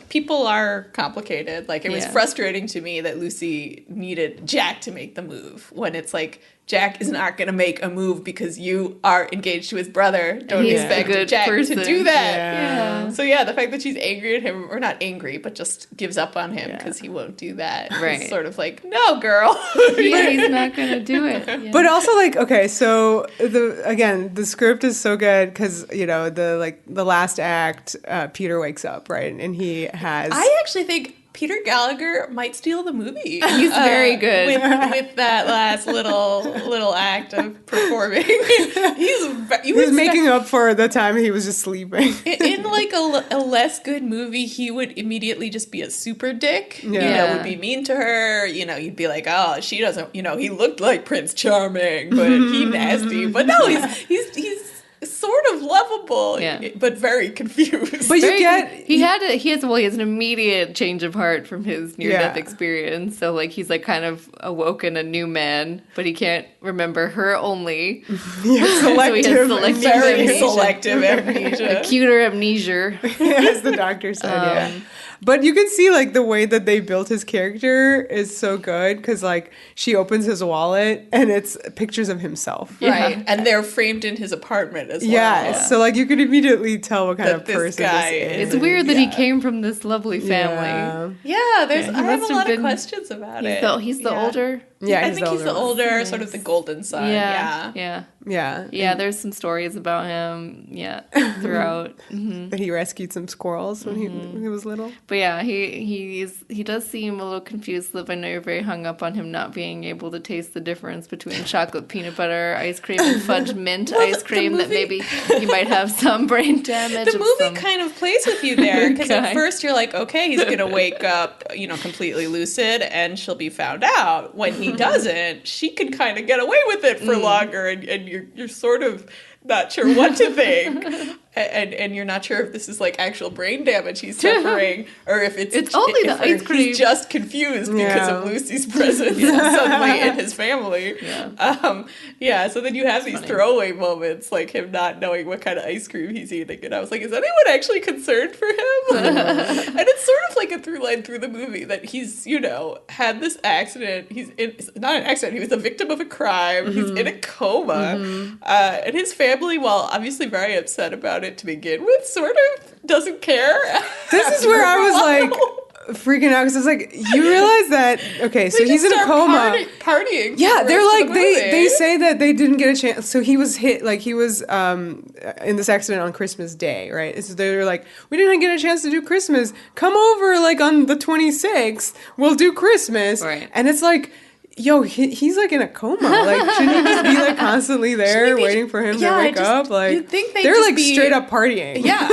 people are complicated. Like, it was frustrating to me that Lucy needed Jack to make the move when it's like, Jack is not going to make a move because you are engaged to his brother. Don't expect Jack to do that. Yeah. So, the fact that she's angry at him, or not angry, but just gives up on him because he won't do that. Right. It's sort of like, no, girl. He's not going to do it. Yeah. But also, like, okay, so the script is so good because the last act, Peter wakes up, right, and he has. I actually think Peter Gallagher might steal the movie. He's very good with that last little act of performing. He was making up for the time he was just sleeping. In like a less good movie, he would immediately just be a super dick. Would be mean to her. You'd be like, oh, she doesn't. He looked like Prince Charming, but he nasty. But no, he's sort of lovable, but very confused. But he has an immediate change of heart from his near-death experience. So like he's like kind of awoken a new man, but he can't remember her only. Selective amnesia. Acuter amnesia, as the doctor said. But you can see, like, the way that they built his character is so good because, like, she opens his wallet and it's pictures of himself. Right. And they're framed in his apartment as well. Yeah. So, like, you could immediately tell what kind of person this is. It's weird that he came from this lovely family. Yeah, I have a lot of questions about it. He's the older... Yeah, I think he's the older, sort of the golden son. Yeah. There's some stories about him. Yeah, throughout. That he rescued some squirrels when he was little. But yeah, he does seem a little confused. Liv, I know you're very hung up on him not being able to taste the difference between chocolate peanut butter ice cream and fudge mint ice cream. That maybe you might have some brain damage. The movie kind of plays with you there because at first you're like, okay, he's gonna wake up, completely lucid, and she'll be found out. When he doesn't, she can kind of get away with it for longer, and you're sort of not sure what to think. And you're not sure if this is like actual brain damage he's suffering, or if it's only the ice cream. He's just confused because of Lucy's presence suddenly in his family. So then you have these throwaway moments, like him not knowing what kind of ice cream he's eating, and I was like, is anyone actually concerned for him? And it's sort of like a through line through the movie that he's had this accident. It's not an accident. He was a victim of a crime. He's in a coma, and his family, while obviously very upset about it to begin with, sort of doesn't care. This is where I was like freaking out because I was like, you realize that so he's in a coma, partying. Yeah, they're like they say that they didn't get a chance. So he was hit, like he was in this accident on Christmas Day, right? So they were like, we didn't get a chance to do Christmas. Come over like on the 26th. We'll do Christmas, right? And it's like, yo, he's like in a coma. Like, shouldn't he just be like constantly there waiting for him to wake up? Like, you'd think they're like straight up partying. Yeah.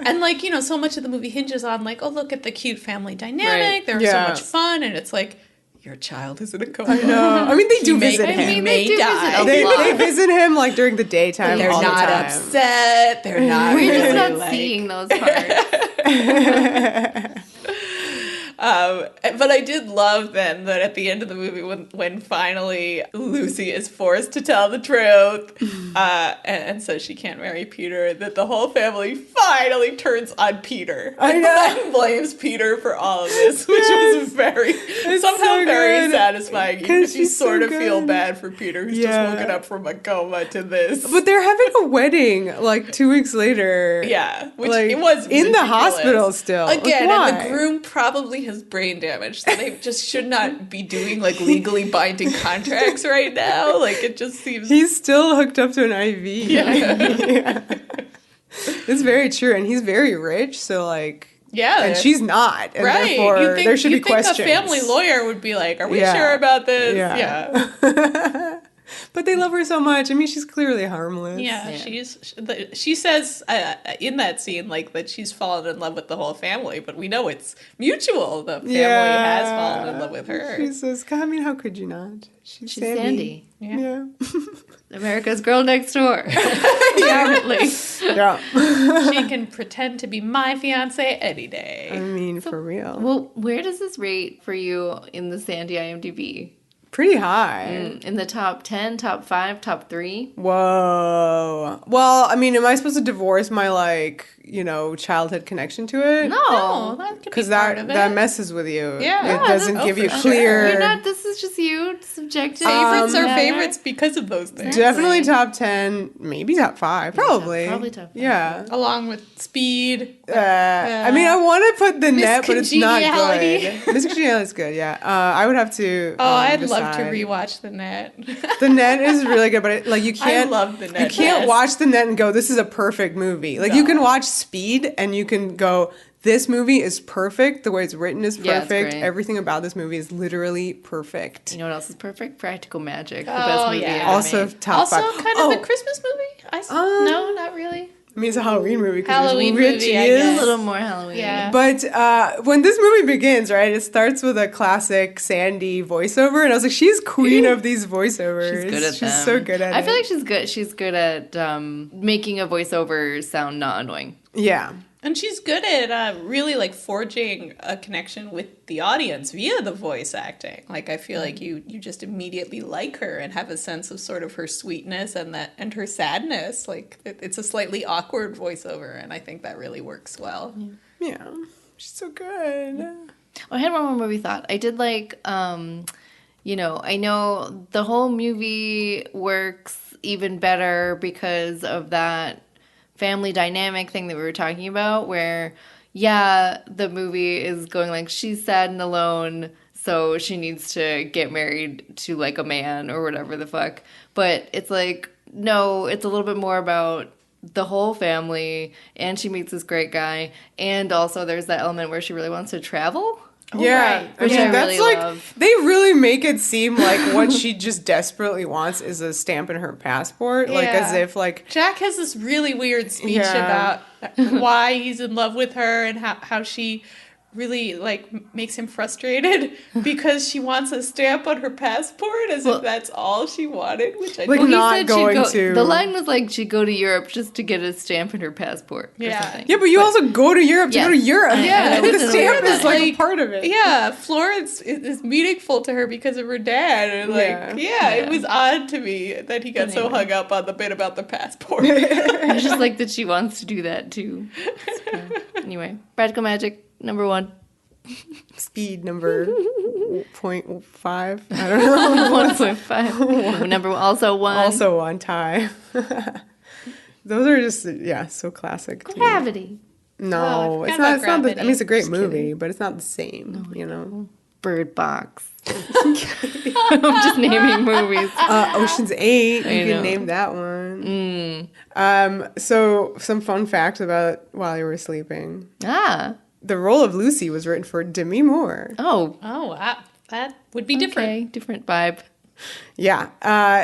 And like, so much of the movie hinges on like, oh, look at the cute family dynamic. Right. They're so much fun. And it's like, your child is in a coma. I know. I mean, they do visit him. They do die. They visit him like during the daytime. They're all not the time. upset. They're not. We're just really, not seeing those parts. But I did love then that at the end of the movie when finally Lucy is forced to tell the truth and so she can't marry Peter, that the whole family finally turns on Peter. I know. And blames Peter for all of this, which was very satisfying. Because you sort of feel bad for Peter who's just woken up from a coma to this. But they're having a wedding like 2 weeks later. Yeah, which like, it was in the hospital still. Again, like, and the groom probably has brain damage, so they just should not be doing like legally binding contracts right now. Like it just seems he's still hooked up to an IV. Yeah. It's very true, and he's very rich, so like and she's not, and right. therefore there should be questions. A family lawyer would be like, "Are we sure about this?" Yeah. But they love her so much. I mean, she's clearly harmless. Yeah. She says in that scene like that she's fallen in love with the whole family, but we know it's mutual. The family has fallen in love with her. She says, I mean, how could you not? She's Sandy. Yeah. America's girl next door. Apparently. Yeah. She can pretend to be my fiance any day. I mean, for real. Well, where does this rate for you in the Sandy IMDb? pretty high. In the top 10, top 5, top 3. Whoa. Well, I mean, am I supposed to divorce my, like, childhood connection to it? No, that could be Because part of that it. messes with you. Yeah. It doesn't give you for clear. You're not, this is just you, subjective. Favorites are Yeah. favorites because of those things. Definitely top 10, maybe top 5, probably. Probably top 5. Yeah. Along with Speed. I mean, I want to put The Net, but it's not Congeniality. good. Miss Congeniality is good, yeah. I would have to. I'd love to decide. rewatch The Net. The Net is really good, but you can't. I love The Net. You can't best. watch The Net and go, "This is a perfect movie." Like, you can watch Speed and you can go, "This movie is perfect. The way it's written is Yeah, it's perfect. great. Everything about this movie is literally perfect." You know what else is perfect? Practical Magic. The Oh, best movie yeah. ever Also, made. top Also, 5. kind of a Christmas movie? No, not really. I mean, it's a Halloween movie because Halloween there's movie, I witches. guess. A little more Halloween. Yeah. But when this movie begins, right, it starts with a classic Sandy voiceover, and I was like, she's queen of these voiceovers. She's good at them. She's so good at it. I feel like she's good. She's good at making a voiceover sound not annoying. Yeah. And she's good at really like forging a connection with the audience via the voice acting. Like I feel like you just immediately like her and have a sense of sort of her sweetness and her sadness. Like it's a slightly awkward voiceover, and I think that really works well. Yeah. She's so good. I had one more movie thought. I did like, I know the whole movie works even better because of that family dynamic thing that we were talking about where, the movie is going like, she's sad and alone, so she needs to get married to like a man or whatever the fuck. But it's like, no, it's a little bit more about the whole family, and she meets this great guy, and also there's that element where she really wants to travel. Yeah. right. I Which mean, I that's really like, love. they really make it seem like what she just desperately wants is a stamp in her passport. Like, Yeah. as if, like, Jack has this really weird speech Yeah. about why he's in love with her and how she really like makes him frustrated because she wants a stamp on her passport as if that's all she wanted, which I Like, don't He not said going she'd go, to- the line was like she'd go to Europe just to get a stamp in her passport or Yeah. something. yeah, but you also go to Europe to Yes. go to Europe. Yeah, Like, it's the a stamp weird is like a like- part of it. Yeah, Florence is meaningful to her because of her dad. And it was odd to me that he got so hung up on the bit about the passport. I just like that she wants to do that too. So, anyway, Practical Magic, number 1. Speed number 0.5. I don't know. 1.5. Number one, also 1. Also on tie. Those are just, so classic. to me. Gravity. No, Oh, I it's forgot not. about It's not. I mean, it's a great Just movie, kidding. but it's not the same. Bird Box. I'm just naming movies. Ocean's 8. I You know. can name that one. So some fun facts about While You Were Sleeping. Ah. The role of Lucy was written for Demi Moore. Oh. Oh, wow. That would be different. Okay, different vibe. Yeah.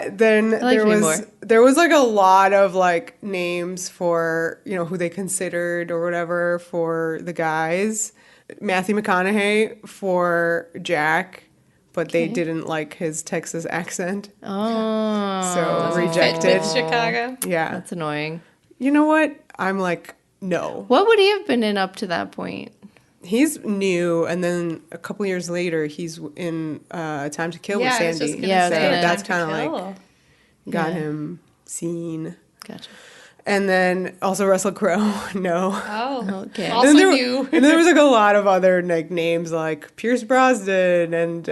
Then like there Demi was Moore. there was like a lot of like names for who they considered or whatever for the guys. Matthew McConaughey for Jack, but they didn't like his Texas accent, Oh. so Fit rejected. with Chicago. Yeah. That's annoying. You know what? I'm like, no. What would he have been in up to that point? He's new, and then a couple years later, he's in Time to Kill with Yeah, I was Sandy. just gonna Yeah, so say, that's Time kind to of like Kill. got Yeah. him seen. Gotcha. And then also Russell Crowe, no. Oh, Okay. also and then new. and then there was like a lot of other like names like Pierce Brosnan and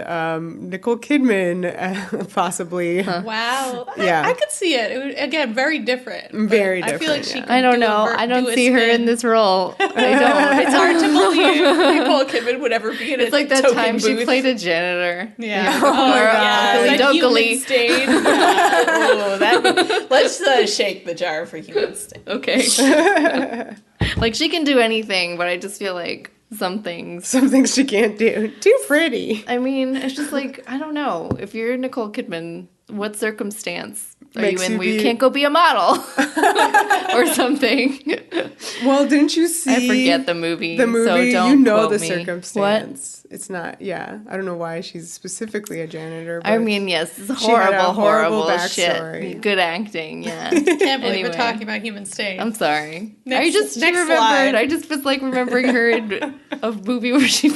Nicole Kidman, possibly. Wow. Yeah. I could see it. It would, again, very different. but Very I feel like different, she yeah. could I don't do know. A I don't do a see her spin. in this role. I don't. It's hard to believe Nicole Kidman would ever be in It's a like that token time she booth. played a janitor. Yeah. Oh my God. yeah. Billy That Dunkley. human stain. Yeah. Let's shake the jar for human stain. Okay. Like she can do anything, but I just feel like some things. Some things she can't do. Too pretty. I mean, it's just like I don't know. If you're Nicole Kidman, what circumstance are Makes you in you where you be- can't go be a model or something? Well, didn't you see? I forget the movie. The movie, so don't you know quote the me. circumstance. It's not. Yeah, I don't know why she's specifically a janitor. But I mean, yes, it's She had a horrible, horrible horrible backstory. shit. Good acting, yeah. Can't believe Anyway. we're talking about human stain. I'm sorry. Next- I just next remembered. slide. I just was like remembering her in a movie where she.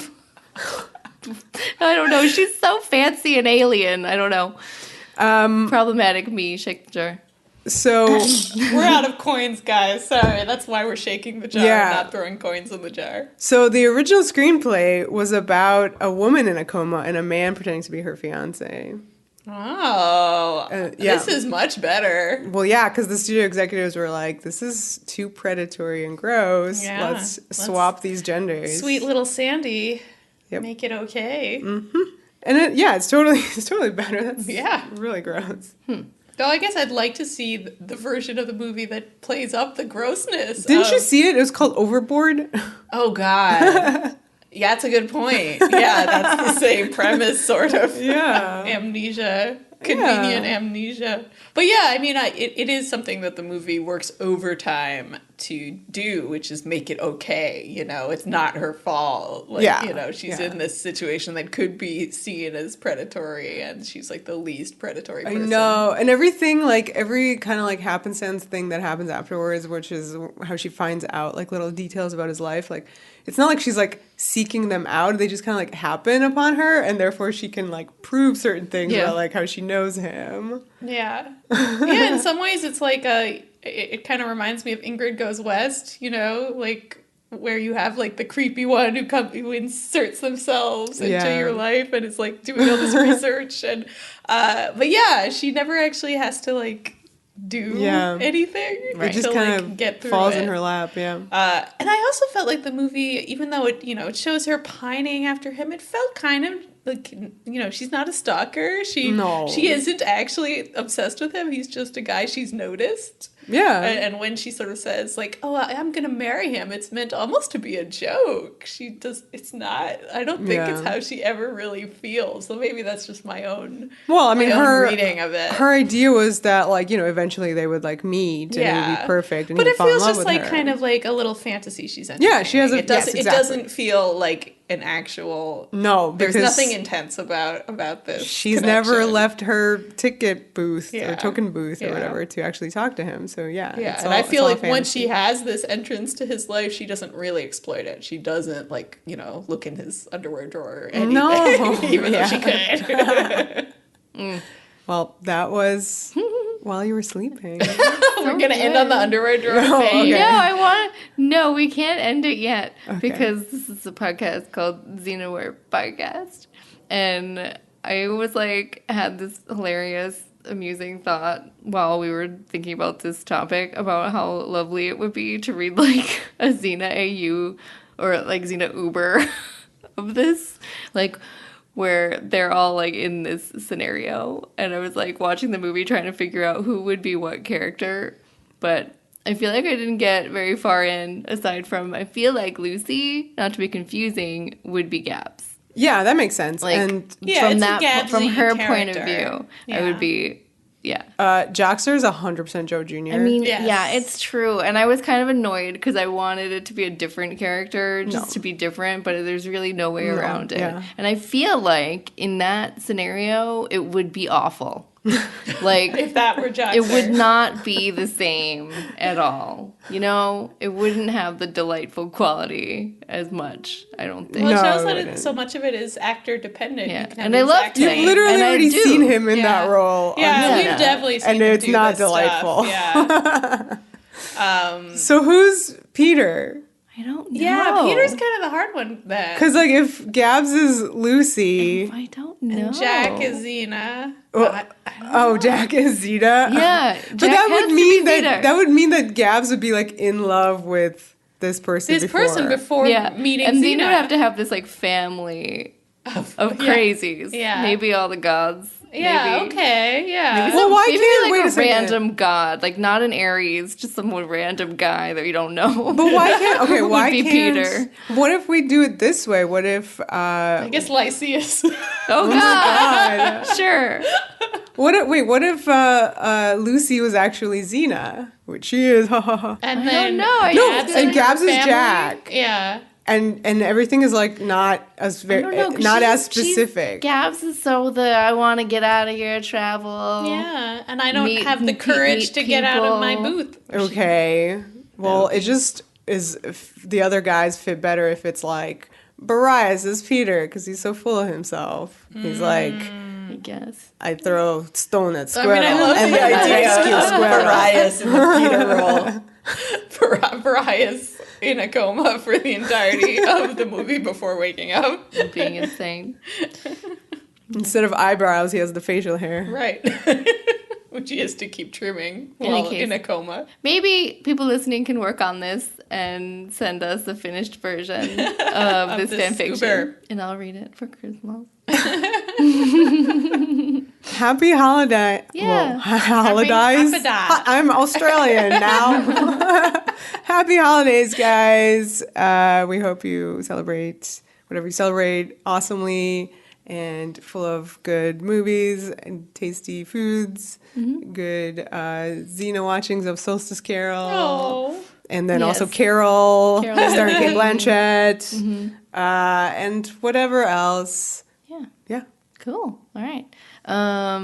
I don't know. She's so fancy and alien. I don't know. Problematic me, shake the jar. So We're out of coins, guys. Sorry, that's why we're shaking the jar and not throwing coins in the jar. So the original screenplay was about a woman in a coma and a man pretending to be her fiance. Oh, yeah. This is much better. Well, yeah, because the studio executives were like, this is too predatory and gross. Yeah, Let's swap these genders. Sweet little Sandy. Yep. Make it okay. Mm-hmm. And it's totally better. That's really gross. Though I guess I'd like to see the version of the movie that plays up the grossness. Didn't you see it? It was called Overboard. Oh, God. Yeah, that's a good point. Yeah, that's the same premise, sort of. Yeah. Amnesia. Convenient amnesia. But yeah, I mean, it is something that the movie works overtime to do, which is make it okay. You know, it's not her fault. Like, you know, she's in this situation that could be seen as predatory, and she's like the least predatory person. I know. And everything, like every kind of like happenstance thing that happens afterwards, which is how she finds out like little details about his life. Like, it's not like she's like seeking them out. They just kind of like happen upon her, and therefore she can like prove certain things about like how she knows him. Yeah. Yeah, in some ways it's like it kind of reminds me of Ingrid Goes West, you know, like where you have like the creepy one who inserts themselves into your life and is like doing all this research and but yeah, she never actually has to like do anything. It just kind of get through falls it. in her lap, And I also felt like the movie, even though it shows her pining after him, it felt kind of like, she's not a stalker. She isn't actually obsessed with him. He's just a guy she's noticed. Yeah. And when she sort of says, like, oh, I'm going to marry him, it's meant almost to be a joke. It's not, I don't think it's how she ever really feels. So maybe that's just my own, her reading of it. Her idea was that, like, eventually they would, like, meet and it would be perfect and but he'd fall in love with her. But it feels just like kind of like a little fantasy she's entertaining. Yeah, she has it doesn't feel like an actual... No, there's nothing intense about this. She's never left her ticket booth or token booth or whatever to actually talk to him. So I feel like once she has this entrance to his life, she doesn't really exploit it. She doesn't like look in his underwear drawer or anything, even though she could. Well, that was while you were sleeping. We're gonna end on the underwear drawer. Okay. No, we can't end it yet because this is a podcast called Xena Wear Podcast, and I was like had this hilarious, amusing thought while we were thinking about this topic about how lovely it would be to read like a Xena AU or like Xena Uber of this, like where they're all like in this scenario, and I was like watching the movie trying to figure out who would be what character, but I feel like I didn't get very far in aside from I feel like Lucy, not to be confusing, would be Gabs. Yeah, that makes sense. Like, and from her point of view, I would be, Joxer is 100% Joe Jr. I mean, it's true. And I was kind of annoyed because I wanted it to be a different character, just to be different, but there's really no way around it. Yeah. And I feel like in that scenario, it would be awful. Like, if that were Joxer. It would not be the same at all. It wouldn't have the delightful quality as much, I don't think. Well, it shows that so much of it is actor dependent. Yeah. And I loved him. You've literally already seen him in that role. Yeah, we've definitely seen him do this and it's not delightful. Stuff. Yeah. So who's Peter? I don't know. Yeah, Peter's kind of the hard one then. Because, like, if Gabs is Lucy... I don't know. And Jack is Xena. Jack is Xena? Yeah. But that would mean that Gabs would be, like, in love with this person before meeting and Xena. Xena would have to have this, like, family of crazies. Yeah. Maybe all the gods. Yeah, maybe. Okay, yeah. Well, why can't like wait a a second. random god, like not an Ares, just some random guy that you don't know. But why can't? Okay, why be can't Peter? What if we do it this way? What if? I guess Lysias. Oh God! Sure. What if Lucy was actually Xena, which she is? And then and Gabs is Jack. Yeah. And everything is like not as specific. Gabs is I want to get out of here, travel. Yeah, and I don't have the courage to get out of my booth. Okay, well, it just is. The other guys fit better if it's like Boreas is Peter because he's so full of himself. He's like, I guess. I throw stone at I Squirtle. mean, I love and the then I rescue idea of Squirtle. Boreas in the Peter role. Boreas in a coma for the entirety of the movie before waking up. Being insane. Instead of eyebrows, he has the facial hair. Right. Which he has to keep trimming Any while case. in a coma. Maybe people listening can work on this and send us the finished version of this fan fiction. Uber. And I'll read it for Christmas. Happy holiday. Yeah. Well, holidays. Happy I'm Australian now. Happy holidays, guys. We hope you celebrate whatever you celebrate awesomely and full of good movies and tasty foods, good Xena watchings of Solstice Carol. Oh. And then also Yes. Carol, Carol. starring Kate Blanchett, and whatever else. Yeah. Yeah. Cool. All right. I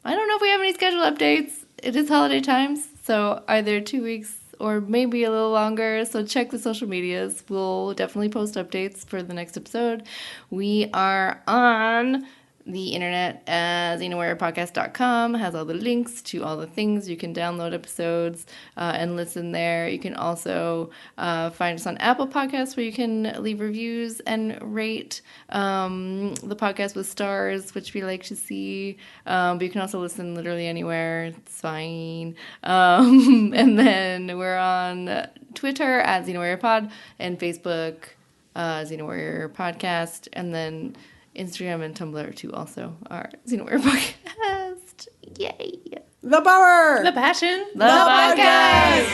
don't know if we have any schedule updates. It is holiday times, so either 2 weeks or maybe a little longer. So check the social medias. We'll definitely post updates for the next episode. We are on the internet at xenawarriorpodcast.com. Has all the links to all the things. You can download episodes and listen there. You can also find us on Apple Podcasts where you can leave reviews and rate the podcast with stars, which we like to see. But you can also listen literally anywhere. It's fine. And then we're on Twitter at Xena Warrior Pod and Facebook Xena Warrior Podcast. And then Instagram and Tumblr too also are Xena Warrior Podcast. Yay! The power! The passion. The podcast!